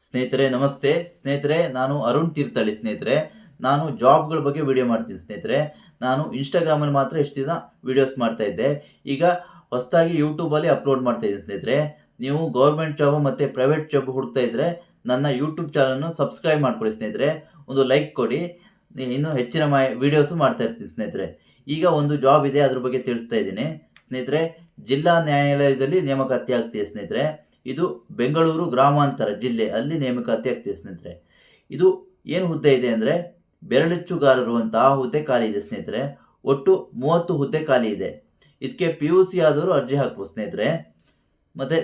ಸ್ನೇಹಿತರೆ ನಮಸ್ತೆ. ಸ್ನೇಹಿತರೆ, ನಾನು ಅರುಣ್ ತೀರ್ಥಹಳ್ಳಿ. ಸ್ನೇಹಿತರೆ, ನಾನು ಜಾಬ್ಗಳ ಬಗ್ಗೆ ವಿಡಿಯೋ ಮಾಡ್ತೀನಿ. ಸ್ನೇಹಿತರೆ, ನಾನು ಇನ್ಸ್ಟಾಗ್ರಾಮಲ್ಲಿ ಮಾತ್ರ ಇಷ್ಟು ದಿನ ವೀಡಿಯೋಸ್ ಮಾಡ್ತಾ ಇದ್ದೆ. ಈಗ ಹೊಸದಾಗಿ ಯೂಟ್ಯೂಬಲ್ಲಿ ಅಪ್ಲೋಡ್ ಮಾಡ್ತಾ ಇದ್ದೀನಿ. ಸ್ನೇಹಿತರೆ, ನೀವು ಗೌರ್ಮೆಂಟ್ ಜಾಬ್ ಮತ್ತು ಪ್ರೈವೇಟ್ ಜಾಬ್ ಹುಡುಕ್ತಾ ಇದ್ದರೆ ನನ್ನ ಯೂಟ್ಯೂಬ್ ಚಾನಲ್ನ ಸಬ್ಸ್ಕ್ರೈಬ್ ಮಾಡ್ಕೊಳ್ಳಿ. ಸ್ನೇಹಿತರೆ, ಒಂದು ಲೈಕ್ ಕೊಡಿ. ಇನ್ನೂ ಹೆಚ್ಚಿನ ವೀಡಿಯೋಸು ಮಾಡ್ತಾ ಇರ್ತೀನಿ. ಸ್ನೇಹಿತರೆ, ಈಗ ಒಂದು ಜಾಬ್ ಇದೆ, ಅದ್ರ ಬಗ್ಗೆ ತಿಳಿಸ್ತಾ ಇದ್ದೀನಿ. ಸ್ನೇಹಿತರೆ, ಜಿಲ್ಲಾ ನ್ಯಾಯಾಲಯದಲ್ಲಿ ನೇಮಕಾತಿ ಆಗ್ತಿದೆ. ಸ್ನೇಹಿತರೆ, ಇದು ಬೆಂಗಳೂರು ಗ್ರಾಮಾಂತರ ಜಿಲ್ಲೆ ಅಲ್ಲಿ ನೇಮಕಾತಿ ಆಗ್ತಿದೆ. ಸ್ನೇಹಿತರೆ, ಇದು ಏನು ಹುದ್ದೆ ಇದೆ ಅಂದರೆ ಬೆರಳಚ್ಚುಗಾರರು ಅಂತ ಆ ಹುದ್ದೆ ಖಾಲಿ ಇದೆ. ಸ್ನೇಹಿತರೆ, ಒಟ್ಟು 30 ಹುದ್ದೆ ಖಾಲಿ ಇದೆ. ಇದಕ್ಕೆ PUC ಆದವರು ಅರ್ಜಿ ಹಾಕ್ಬೋದು. ಸ್ನೇಹಿತರೆ, ಮತ್ತು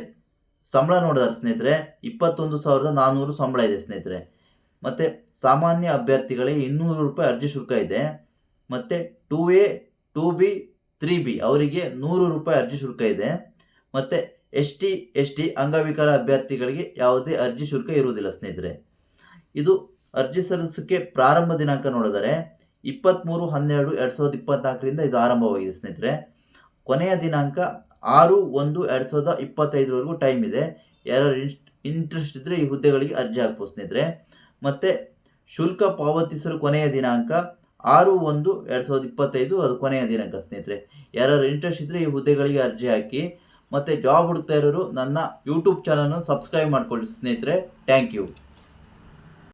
ಸಂಬಳ ನೋಡಿದ್ರೆ ಸ್ನೇಹಿತರೆ 21,400 ಸಂಬಳ ಇದೆ. ಸ್ನೇಹಿತರೆ, ಮತ್ತು ಸಾಮಾನ್ಯ ಅಭ್ಯರ್ಥಿಗಳಿಗೆ 200 ರೂಪಾಯಿ ಅರ್ಜಿ ಶುಲ್ಕ ಇದೆ. ಮತ್ತು 2A 2B 3B ಅವರಿಗೆ 100 ರೂಪಾಯಿ ಅರ್ಜಿ ಶುಲ್ಕ ಇದೆ. ಮತ್ತು ST ಅಂಗವಿಕಲ ಅಭ್ಯರ್ಥಿಗಳಿಗೆ ಯಾವುದೇ ಅರ್ಜಿ ಶುಲ್ಕ ಇರುವುದಿಲ್ಲ. ಸ್ನೇಹಿತರೆ, ಇದು ಅರ್ಜಿ ಸಲ್ಲಿಸೋಕ್ಕೆ ಪ್ರಾರಂಭ ದಿನಾಂಕ ನೋಡಿದರೆ 23/12/2024 ಇದು ಆರಂಭವಾಗಿದೆ. ಸ್ನೇಹಿತರೆ, ಕೊನೆಯ ದಿನಾಂಕ 6/1/2025 ಟೈಮ್ ಇದೆ. ಯಾರು ಇಂಟ್ರೆಸ್ಟ್ ಇದ್ದರೆ ಈ ಹುದ್ದೆಗಳಿಗೆ ಅರ್ಜಿ ಹಾಕ್ಬೋದು. ಸ್ನೇಹಿತರೆ, ಮತ್ತು ಶುಲ್ಕ ಪಾವತಿಸಲು ಕೊನೆಯ ದಿನಾಂಕ 6/1/2025 ಅದು ಕೊನೆಯ ದಿನಾಂಕ. ಸ್ನೇಹಿತರೆ, ಯಾರು ಇಂಟ್ರೆಸ್ಟ್ ಇದ್ದರೆ ಈ ಹುದ್ದೆಗಳಿಗೆ ಅರ್ಜಿ ಹಾಕಿ. ಮತ್ತು ಜಾಬ್ ಹುಡುಕ್ತಾ ಇರೋರು ನನ್ನ ಯೂಟ್ಯೂಬ್ ಚಾನಲ್ನ ಸಬ್ಸ್ಕ್ರೈಬ್ ಮಾಡ್ಕೊಳ್ಳಿ. ಸ್ನೇಹಿತರೆ, ಥ್ಯಾಂಕ್ ಯು.